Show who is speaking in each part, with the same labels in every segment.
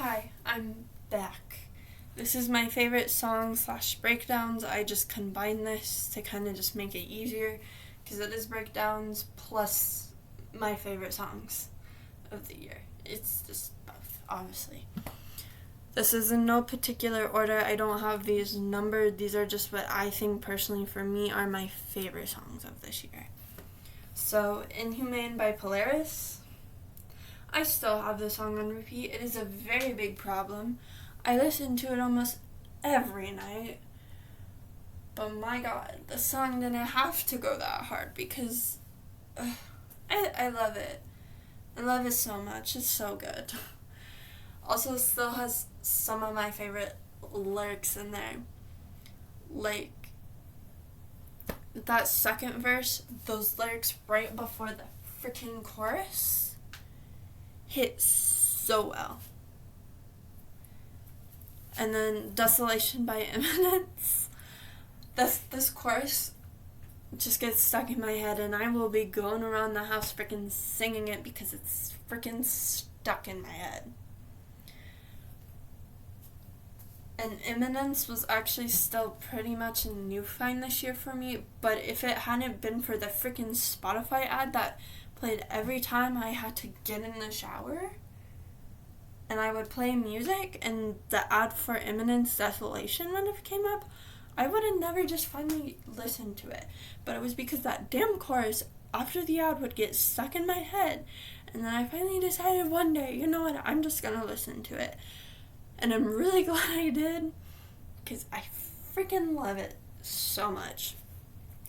Speaker 1: Hi, I'm back. This is my favorite song / breakdowns. I just combine this to kind of just make it easier because it is breakdowns plus my favorite songs of the year. It's just both, obviously. This is in no particular order. I don't have these numbered. These are just what I think personally for me are my favorite songs of this year. So, Inhumane by Polaris. I still have this song on repeat. It is a very big problem. I listen to it almost every night. But my god, the song didn't have to go that hard because I love it. I love it so much. It's so good. Also, still has some of my favorite lyrics in there. Like, that second verse, those lyrics right before the freaking chorus hit so well. And then Desolation by Eminence. This chorus just gets stuck in my head and I will be going around the house freaking singing it because it's freaking stuck in my head. And Eminence was actually still pretty much a new find this year for me, but if it hadn't been for the freaking Spotify ad that played every time I had to get in the shower, and I would play music, and the ad for Eminence Desolation when it came up, I would have never just finally listened to it. But it was because that damn chorus after the ad would get stuck in my head, and then I finally decided one day, you know what, I'm just gonna listen to it. And I'm really glad I did, because I freaking love it so much.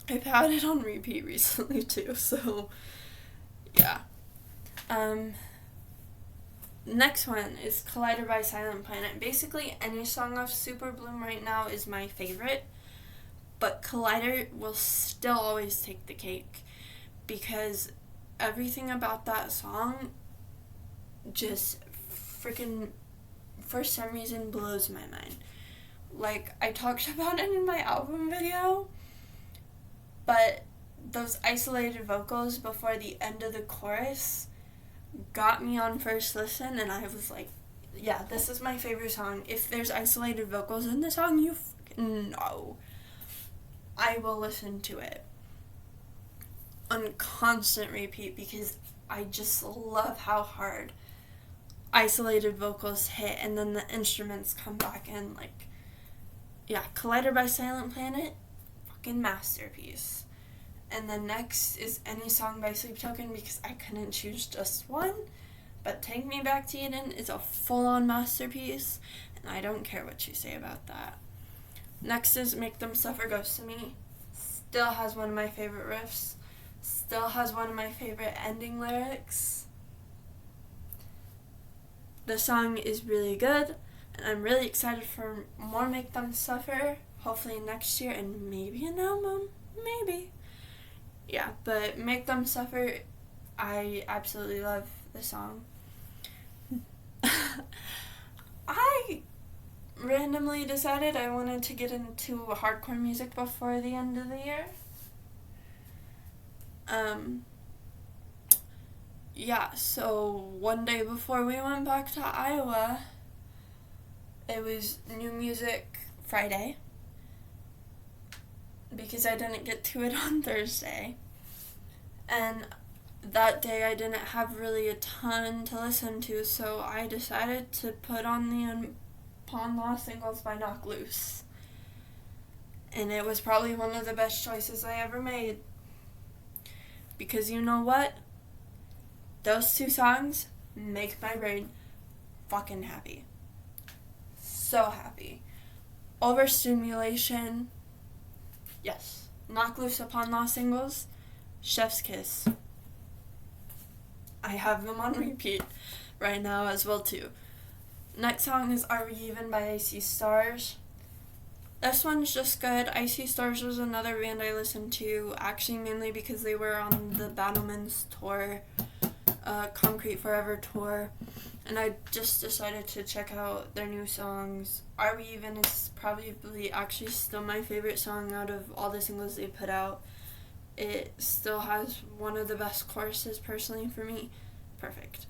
Speaker 1: I've had it on repeat recently too, so yeah. Next one is Collider by Silent Planet. Basically, any song off Super Bloom right now is my favorite, but Collider will still always take the cake because everything about that song just freaking, for some reason, blows my mind. Like, I talked about it in my album video, but those isolated vocals before the end of the chorus got me on first listen, and I was like, yeah, this is my favorite song. If there's isolated vocals in the song, you freaking know. I will listen to it on constant repeat because I just love how hard isolated vocals hit and then the instruments come back in. Like, yeah, Collider by Silent Planet, fucking masterpiece. And then next is Any Song by Sleep Token because I couldn't choose just one. But Take Me Back to Eden is a full-on masterpiece, and I don't care what you say about that. Next is Make Them Suffer Goes to Me. Still has one of my favorite riffs. Still has one of my favorite ending lyrics. The song is really good, and I'm really excited for more Make Them Suffer, hopefully next year, and maybe an album. Maybe. Yeah, but Make Them Suffer, I absolutely love the song. I randomly decided I wanted to get into hardcore music before the end of the year. Yeah, so one day before we went back to Iowa, it was New Music Friday, because I didn't get to it on Thursday. And that day I didn't have really a ton to listen to, so I decided to put on the Upon Lost Singles by Knock Loose. And it was probably one of the best choices I ever made. Because you know what? Those two songs make my brain fucking happy. So happy. Overstimulation. Yes. Knock Loose, Upon Lost Singles. Chef's Kiss. I have them on repeat right now as well too. Next song is Are We Even by Icy Stars. This one's just good. Icy Stars was another band I listened to, actually mainly because they were on the Battlements tour, Concrete Forever tour, and I just decided to check out their new songs. Are We Even is probably actually still my favorite song out of all the singles they put out. It still has one of the best choruses personally for me. Perfect.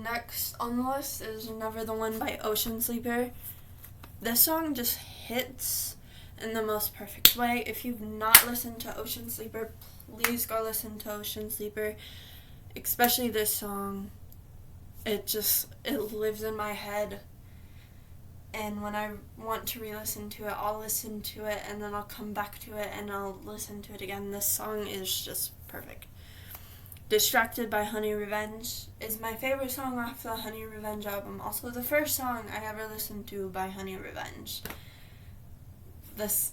Speaker 1: next on the list is Never the One by Ocean Sleeper. This song just hits in the most perfect way. If you've not listened to Ocean Sleeper, please go listen to Ocean Sleeper. Especially this song. It lives in my head. And when I want to re-listen to it, I'll listen to it and then I'll come back to it and I'll listen to it again. This song is just perfect. Distracted by Honey Revenge is my favorite song off the Honey Revenge album. Also the first song I ever listened to by Honey Revenge. This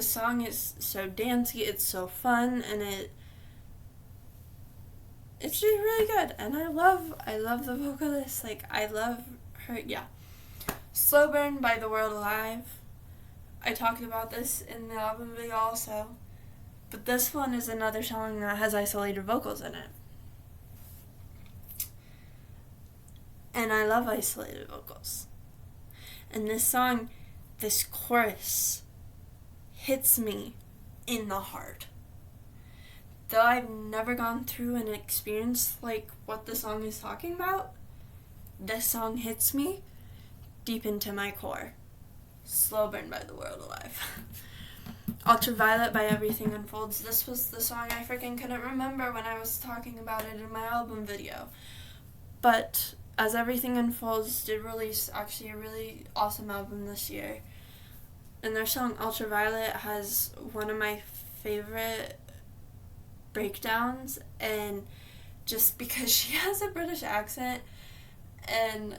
Speaker 1: song is so dancey, it's so fun, and it's just really good. And I love the vocalist. Like, I love her. Yeah. Slow Burn by The World Alive. I talked about this in the album video also. But this one is another song that has isolated vocals in it. And I love isolated vocals. And this song, this chorus, hits me in the heart. Though I've never gone through an experience like what the song is talking about, this song hits me deep into my core. Slow Burn by The World Alive. Ultraviolet by Everything Unfolds. This was the song I freaking couldn't remember when I was talking about it in my album video. But as Everything Unfolds did release actually a really awesome album this year. And their song Ultraviolet has one of my favorite breakdowns, and just because she has a British accent and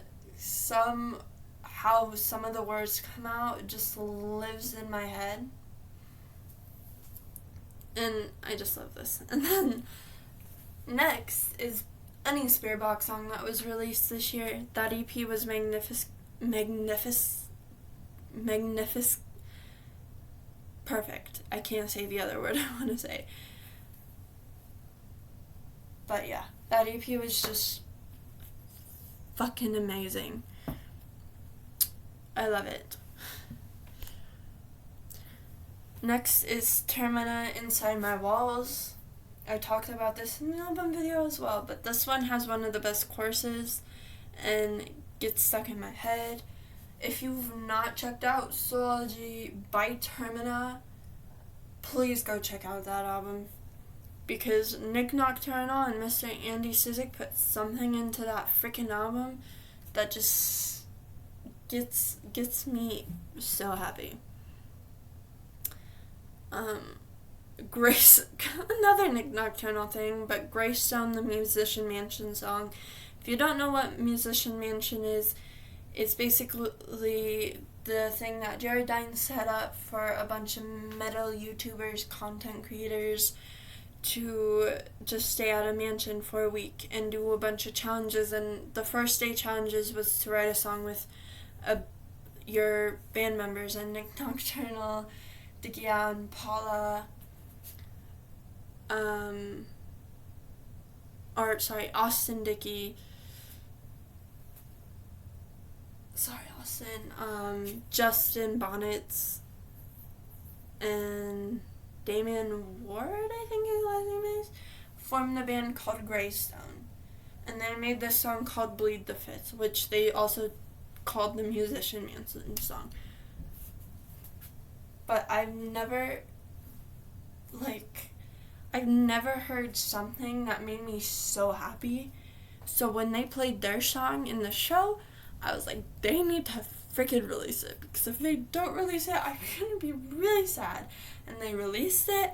Speaker 1: how some of the words come out just lives in my head. And I just love this. And then next is any Spirit Box song that was released this year. That EP was magnificent. Perfect. I can't say the other word I want to say. But yeah, that EP was just fucking amazing. I love it. Next is Termina Inside My Walls. I talked about this in the album video as well, but this one has one of the best choruses and gets stuck in my head. If you've not checked out Soulology by Termina, please go check out that album. Because Nick Nocturnal and Mr. Andy Sizik put something into that freaking album that just gets me so happy. Grace, another Nick Nocturnal thing, but Greystone, the Musician Mansion song. If you don't know what Musician Mansion is, it's basically the thing that Jared Dine set up for a bunch of metal YouTubers, content creators, to just stay at a mansion for a week and do a bunch of challenges. And the first day challenges was to write a song with your band members, and Nick Nocturnal, Dickie Allen, Paula, Austin Dickey, Justin Bonnets, and Damien Ward, I think his last name is, formed the band called Greystone. And they made this song called Bleed the Fifth, which they also called the Musician Manson song. But I've never heard something that made me so happy. So when they played their song in the show, I was like, they need to freaking release it. Because if they don't release it, I'm going to be really sad. And they released it,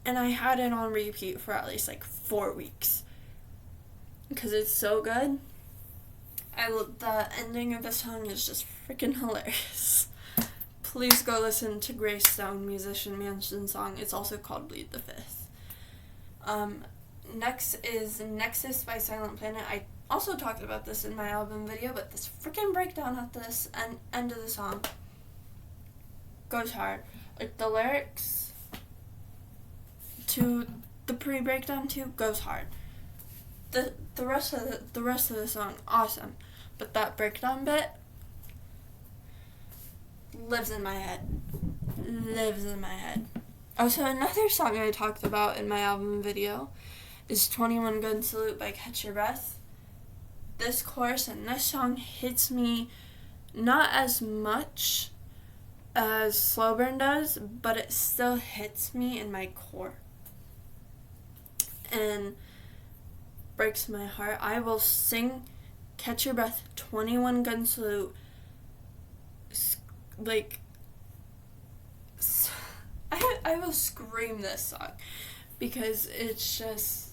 Speaker 1: and I had it on repeat for at least 4 weeks. Because it's so good. The ending of the song is just freaking hilarious. Please go listen to Greystone Musician Mansion song. It's also called Bleed the Fifth. Next is Nexus by Silent Planet. I also talked about this in my album video, but this freaking breakdown at this end of the song goes hard. The lyrics to the pre-breakdown too goes hard. The rest of the song, awesome. But that breakdown bit lives in my head. Also, another song I talked about in my album video is 21 Gun Salute by Catch Your Breath. This chorus and this song hits me not as much as Slow Burn does, but it still hits me in my core and breaks my heart. I will sing Catch Your Breath 21 Gun Salute like I will scream this song because it's just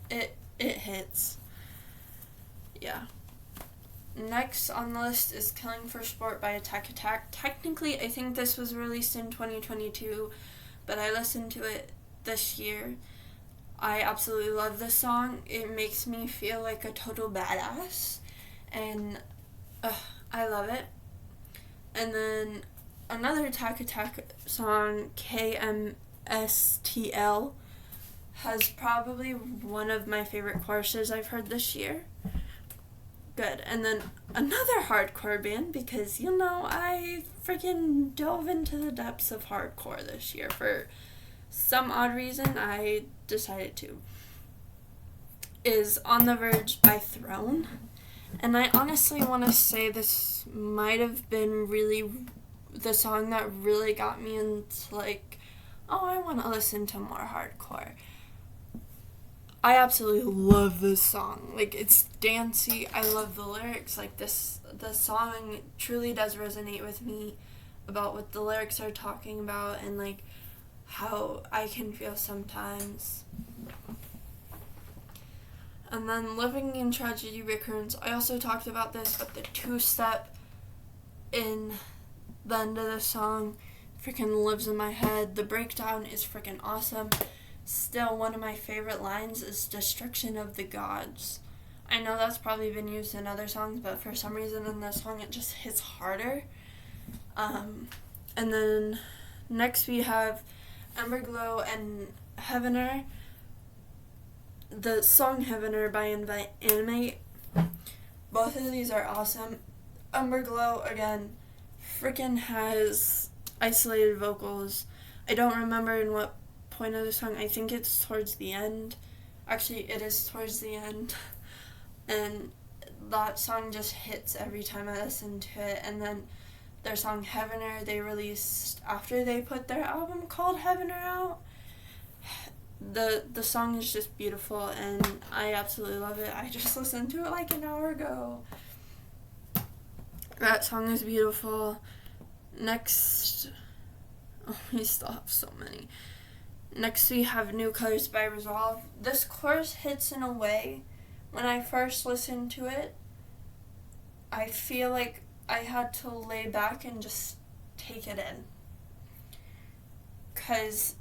Speaker 1: it hits. Yeah. Next on the list is Killing for Sport by Attack Attack. Technically, I think this was released in 2022, but I listened to it this year. I absolutely love this song. It makes me feel like a total badass, and I love it. And then another Attack Attack song, KMSTL, has probably one of my favorite choruses I've heard this year. Good. And then another hardcore band, because, I freaking dove into the depths of hardcore this year. For some odd reason, I decided to. Is On the Verge by Throne. And I honestly want to say this might have been really the song that really got me into, I want to listen to more hardcore. I absolutely love this song. It's dancey. I love the lyrics. The song truly does resonate with me about what the lyrics are talking about and, how I can feel sometimes. And then Living in Tragedy Returns. I also talked about this, but the two-step in the end of the song freaking lives in my head. The breakdown is freaking awesome. Still, one of my favorite lines is Destruction of the Gods. I know that's probably been used in other songs, but for some reason in this song it just hits harder. And then next we have Emberglow and Heavener. The song Heavener by Animate. Both of these are awesome. Emberglow, again, freaking has isolated vocals. I don't remember in what point of the song. I think it's towards the end. Actually, it is towards the end. And that song just hits every time I listen to it. And then their song Heavener, they released after they put their album called Heavener out. The song is just beautiful, and I absolutely love it. I just listened to it an hour ago. That song is beautiful. Next, we still have so many. Next we have New Colors by Resolve. This chorus hits in a way, when I first listened to it, I feel like I had to lay back and just take it in. 'Cause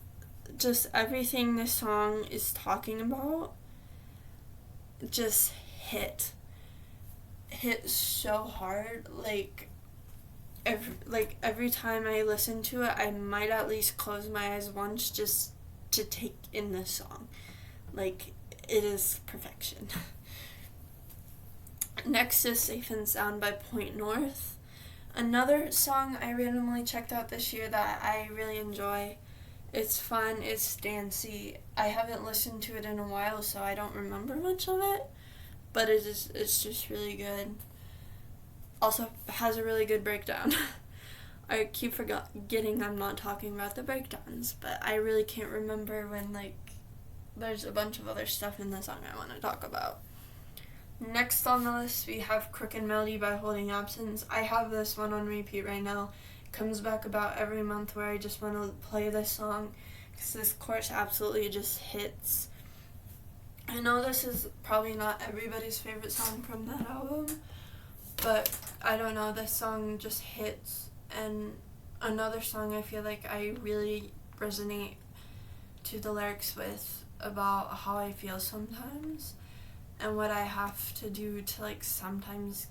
Speaker 1: just everything this song is talking about just hit so hard. Every time I listen to it, I might at least close my eyes once just to take in this song. It is perfection. Next is Safe and Sound by Point North. Another song I randomly checked out this year that I really enjoy. It's fun, it's dancey. I haven't listened to it in a while, so I don't remember much of it, but it's just really good. Also has a really good breakdown. I keep forgetting I'm not talking about the breakdowns, but I really can't remember when, there's a bunch of other stuff in the song I want to talk about. Next on the list, we have Crooked Melody by Holding Absence. I have this one on repeat right now. It comes back about every month where I just want to play this song because this chorus absolutely just hits. I know this is probably not everybody's favorite song from that album, but I don't know, this song just hits. And another song I feel like I really resonate to the lyrics with about how I feel sometimes and what I have to do to sometimes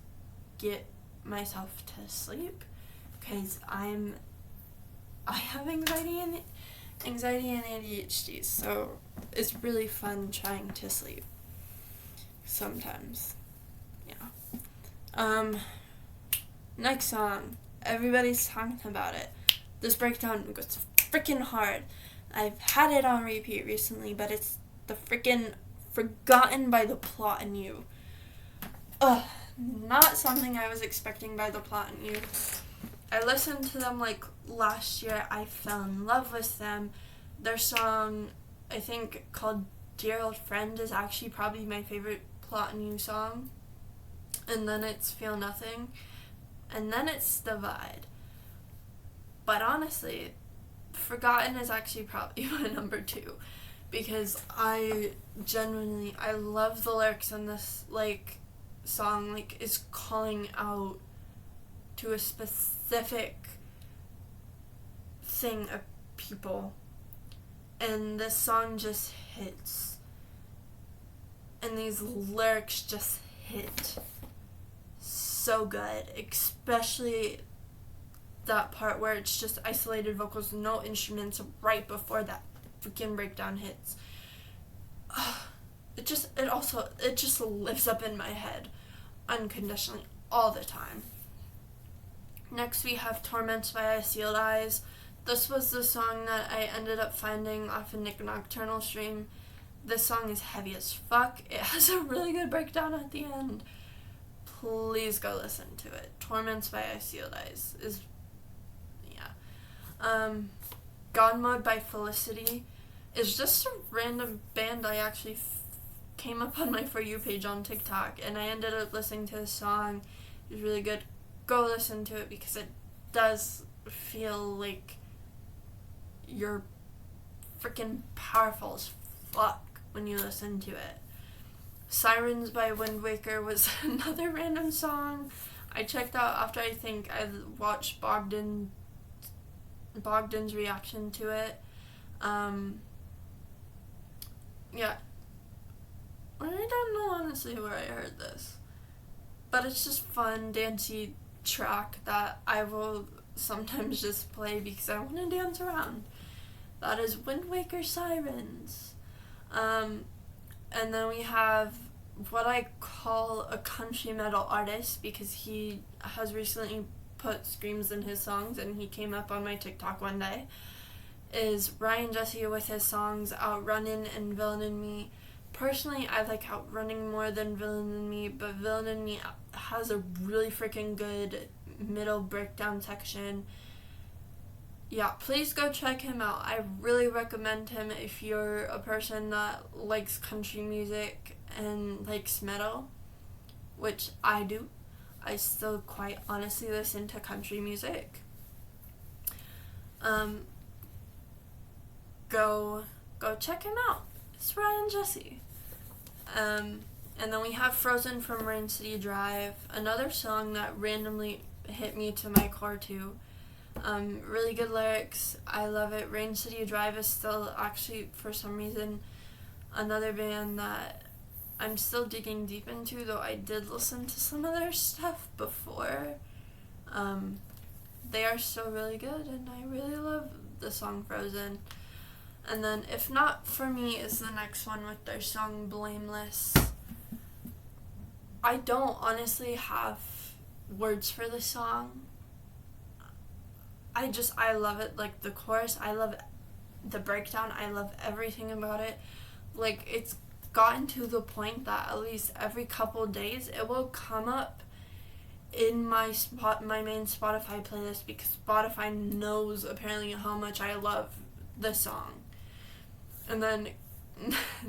Speaker 1: get myself to sleep, because I have anxiety and ADHD, so it's really fun trying to sleep sometimes. Yeah. Next song. Everybody's talking about it. This breakdown goes freaking hard. I've had it on repeat recently, but it's the freaking Forgotten by the Plot in You. Ugh, not something I was expecting by the Plot in You. I listened to them like last year. I fell in love with them. Their song, I think called Dear Old Friend, is actually probably my favorite Plot in You song. And then it's Feel Nothing. And then it's Divide. But honestly, Forgotten is actually probably my number 2. Because I love the lyrics in this, like, song. Like, is calling out to a specific thing of people. And this song just hits. And these lyrics just hit so good, especially that part where it's just isolated vocals, no instruments right before that freaking breakdown hits. It just lives up in my head unconditionally all the time. Next we have Torments by Sealed Eyes. This was the song that I ended up finding off a Nick Nocturnal stream. This song is heavy as fuck. It has a really good breakdown at the end. Please go listen to it. Torments by Sealed Eyes is, yeah. God Mode by Felicity is just a random band I actually came up on my For You page on TikTok, and I ended up listening to the song. It was really good. Go listen to it because it does feel like you're freaking powerful as fuck when you listen to it. Sirens by Wind Waker was another random song I checked out after I think I watched Bogdan's reaction to it. Yeah. I don't know honestly where I heard this. But it's just fun, dancey track that I will sometimes just play because I want to dance around. That is Wind Waker Sirens. And then we have what I call a country metal artist because he has recently put screams in his songs and he came up on my TikTok one day, is Ryan Jesse with his songs Outrunnin' and Villain in Me. Personally, I like Outrunning more than Villain in Me, but Villain in Me has a really freaking good middle breakdown section. Yeah, please go check him out. I really recommend him if you're a person that likes country music and likes metal, which I do. I still quite honestly listen to country music. Go check him out. It's Ryan Jesse. And then we have Frozen from Rain City Drive, another song that randomly hit me to my core too. Really good lyrics. I love it. Rain City Drive is still actually, for some reason, another band that I'm still digging deep into, though I did listen to some of their stuff before. They are still really good, and I really love the song Frozen. And then If Not For Me is the next one with their song Blameless. I don't honestly have words for the song. I love it. Like, the chorus, I love the breakdown, I love everything about it. Like, it's gotten to the point that at least every couple days it will come up in my main Spotify playlist because Spotify knows apparently how much I love this song. And then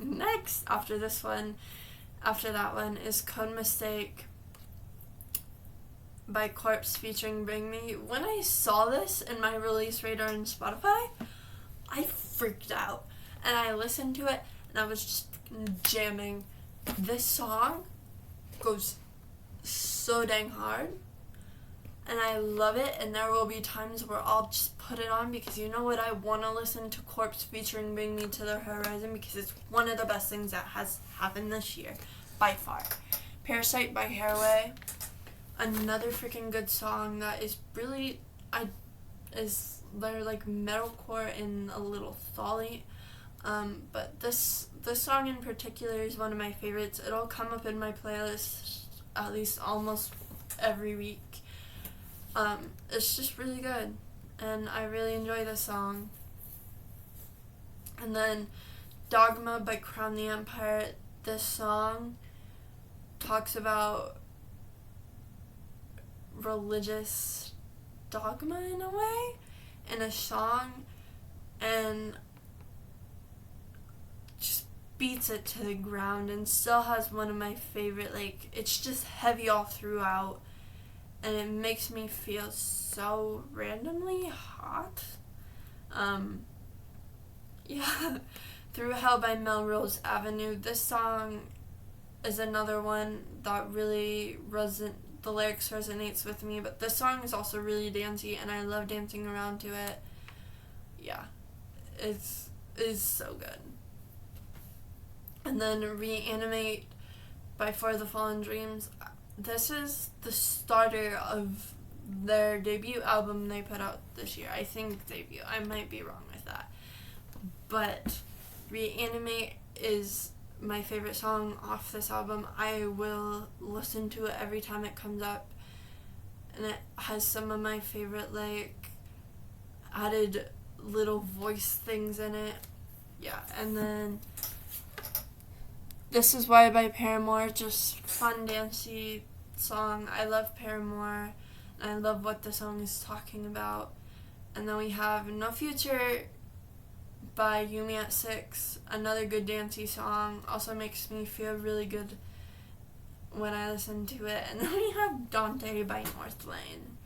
Speaker 1: next after that one is Code Mistake by Corpse featuring Bring Me. When I saw this in my release radar in Spotify, I freaked out. And I listened to it and I was just jamming. This song goes so dang hard. And I love it, and there will be times where I'll just put it on because you know what, I want to listen to Corpse featuring Bring Me to the Horizon because it's one of the best things that has happened this year, by far. Parasite by Hairway, another freaking good song that is really, they're like metalcore and a little thally, but this song in particular is one of my favorites. It'll come up in my playlist at least almost every week. It's just really good, and I really enjoy this song. And then Dogma by Crown the Empire. This song talks about religious dogma in a way, in a song, and just beats it to the ground, and still has one of my favorite, like, it's just heavy all throughout, and it makes me feel so randomly hot. Yeah. Through Hell by Melrose Avenue. This song is another one that really the lyrics resonates with me, but this song is also really dancey, and I love dancing around to it. Yeah, it's so good. And then Reanimate by For the Fallen Dreams. This is the starter of their debut album they put out this year. I think debut. I might be wrong with that. But Reanimate is my favorite song off this album. I will listen to it every time it comes up, and it has some of my favorite, like, added little voice things in it. Yeah, and then This Is Why by Paramore, just fun, dancey song. I love Paramore, and I love what the song is talking about. And then we have No Future by Yumi at 6, another good dancey song, also makes me feel really good when I listen to it. And then we have Dante by North Lane.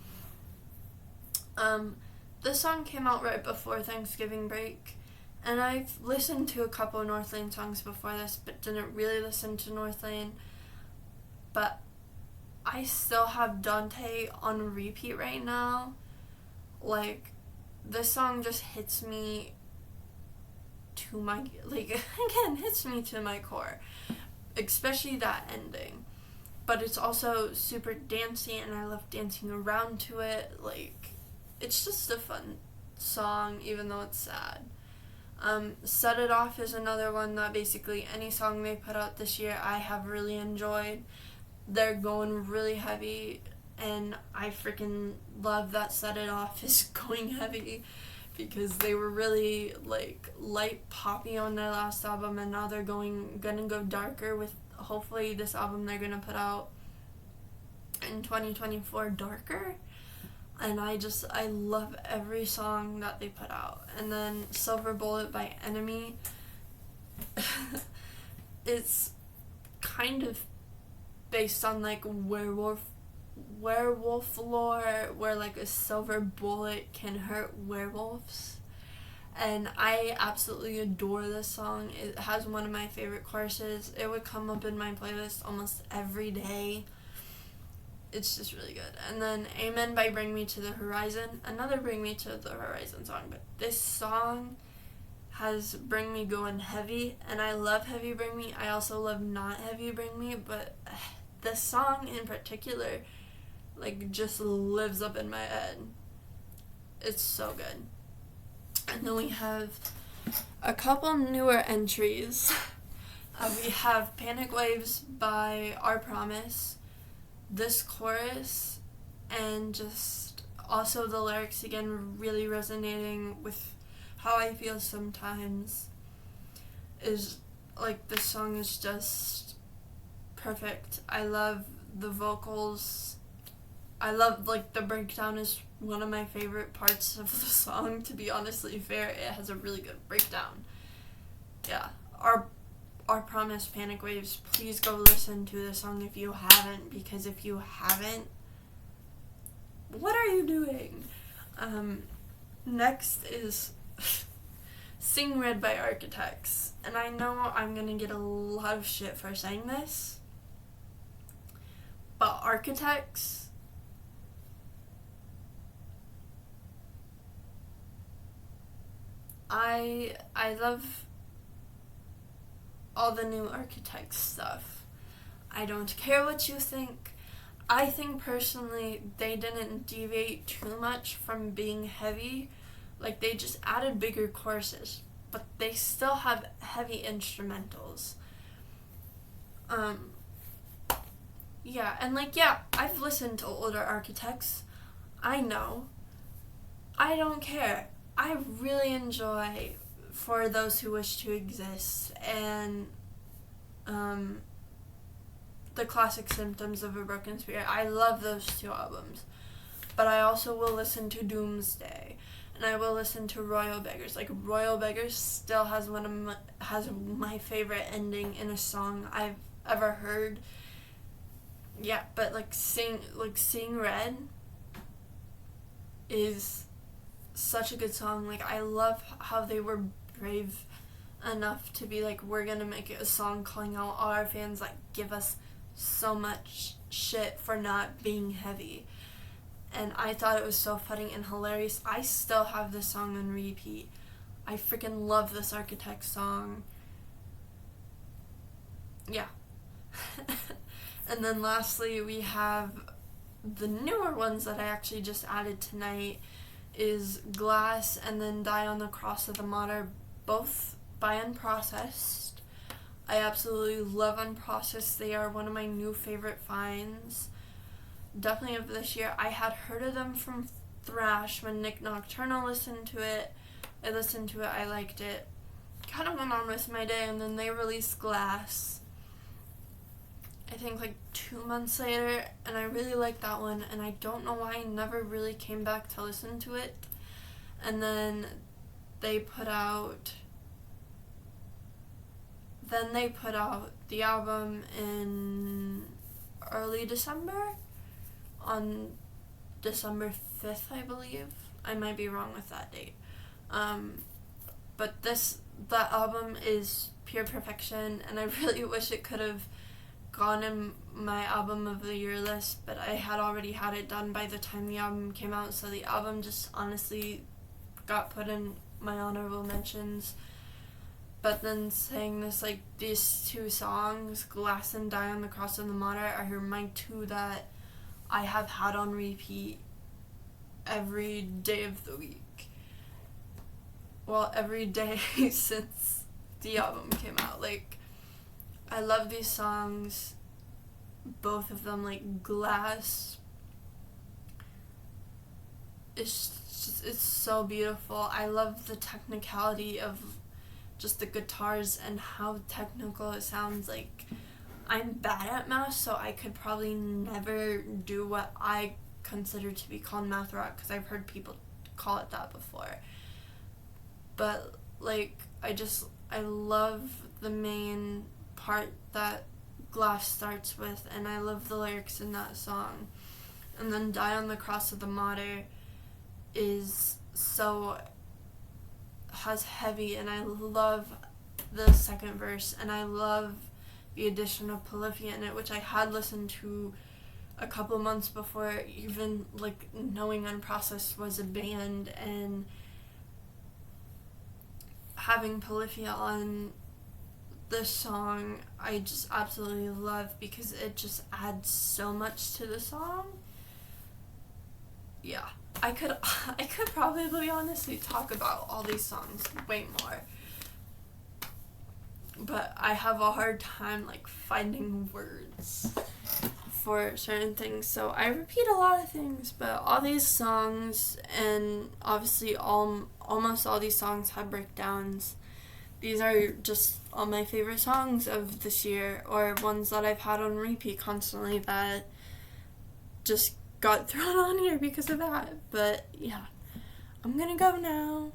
Speaker 1: This song came out right before Thanksgiving break, and I've listened to a couple North Lane songs before this, but didn't really listen to North Lane. But I still have Dante on repeat right now. Like, this song just hits me to my, like, again, hits me to my core, especially that ending. But it's also super dancey, and I love dancing around to it. Like, it's just a fun song, even though it's sad. Set It Off is another one that basically any song they put out this year I have really enjoyed. They're going really heavy, and I freaking love that Set It Off is going heavy, because they were really, like, light poppy on their last album, and now they're gonna go darker with, hopefully, this album they're gonna put out in 2024, Darker. And I love every song that they put out. And then Silver Bullet by Enemy. It's kind of based on, like, werewolf lore, where, like, a silver bullet can hurt werewolves. And I absolutely adore this song. It has one of my favorite choruses. It would come up in my playlist almost every day. It's just really good. And then Amen by Bring Me to the Horizon. Another Bring Me to the Horizon song. But this song has Bring Me going heavy. And I love heavy Bring Me. I also love not heavy Bring Me. But this song in particular, like, just lives up in my head. It's so good. And then we have a couple newer entries. We have Panic Waves by Our Promise. This chorus, and just also the lyrics again really resonating with how I feel sometimes, is, like, this song is just perfect. I love the vocals. I love, like, the breakdown is one of my favorite parts of the song, to be honestly fair. It has a really good breakdown. Yeah. Our Promise, Panic Waves. Please go listen to this song if you haven't, because if you haven't, what are you doing? Next is Sing Red by Architects. And I know I'm gonna get a lot of shit for saying this, but Architects, I love all the new Architects stuff. I don't care what you think. I think personally they didn't deviate too much from being heavy. Like, they just added bigger choruses, but they still have heavy instrumentals. Yeah, and, like, yeah, I've listened to older Architects. I know. I don't care. I really enjoy For Those Who Wish to Exist, and the classic Symptoms of a Broken Spirit. I love those two albums. But I also will listen to Doomsday, and I will listen to Royal Beggars. Like, Royal Beggars still has my favorite ending in a song I've ever heard. Yeah, but Seeing Red is such a good song. Like, I love how they were brave enough to be like, we're gonna make it a song calling out all our fans that give us so much shit for not being heavy. And I thought it was so funny and hilarious. I still have this song on repeat. I freaking love this Architect song. Yeah. And then lastly, we have the newer ones that I actually just added tonight is Glass and then Die on the Cross of the Martyr, both by Unprocessed. I absolutely love Unprocessed. They are one of my new favorite finds. Definitely of this year. I had heard of them from Thrash when Nick Nocturnal listened to it. I listened to it, I liked it. Kind of went on with my day, and then they released Glass, I think 2 months later, and I really liked that one, and I don't know why I never really came back to listen to it. And then they put out the album in early December, on December 5th, I believe. I might be wrong with that date. But that album is pure perfection, and I really wish it could have gone in my album of the year list, but I had already had it done by the time the album came out, so the album just honestly got put in my honorable mentions. But then saying this, these two songs, Glass and Die on the Cross of the Martyr, are my two that I have had on repeat every day of the week. Well, every day since the album came out. I love these songs, both of them. Glass, it's so beautiful. I love the technicality of just the guitars and how technical it sounds. I'm bad at math, so I could probably never do what I consider to be called math rock, because I've heard people call it that before. But, I love the main part that Glass starts with, and I love the lyrics in that song. And then Die on the Cross of the Martyr has heavy, and I love the second verse, and I love the addition of Polyphia in it, which I had listened to a couple months before even knowing Unprocessed was a band, and having Polyphia on this song I just absolutely love, because it just adds so much to the song. Yeah, I could probably honestly talk about all these songs way more, but I have a hard time finding words for certain things, so I repeat a lot of things. But all these songs, and obviously almost all these songs have breakdowns. These are just all my favorite songs of this year, or ones that I've had on repeat constantly that just got thrown on here because of that. But yeah, I'm gonna go now.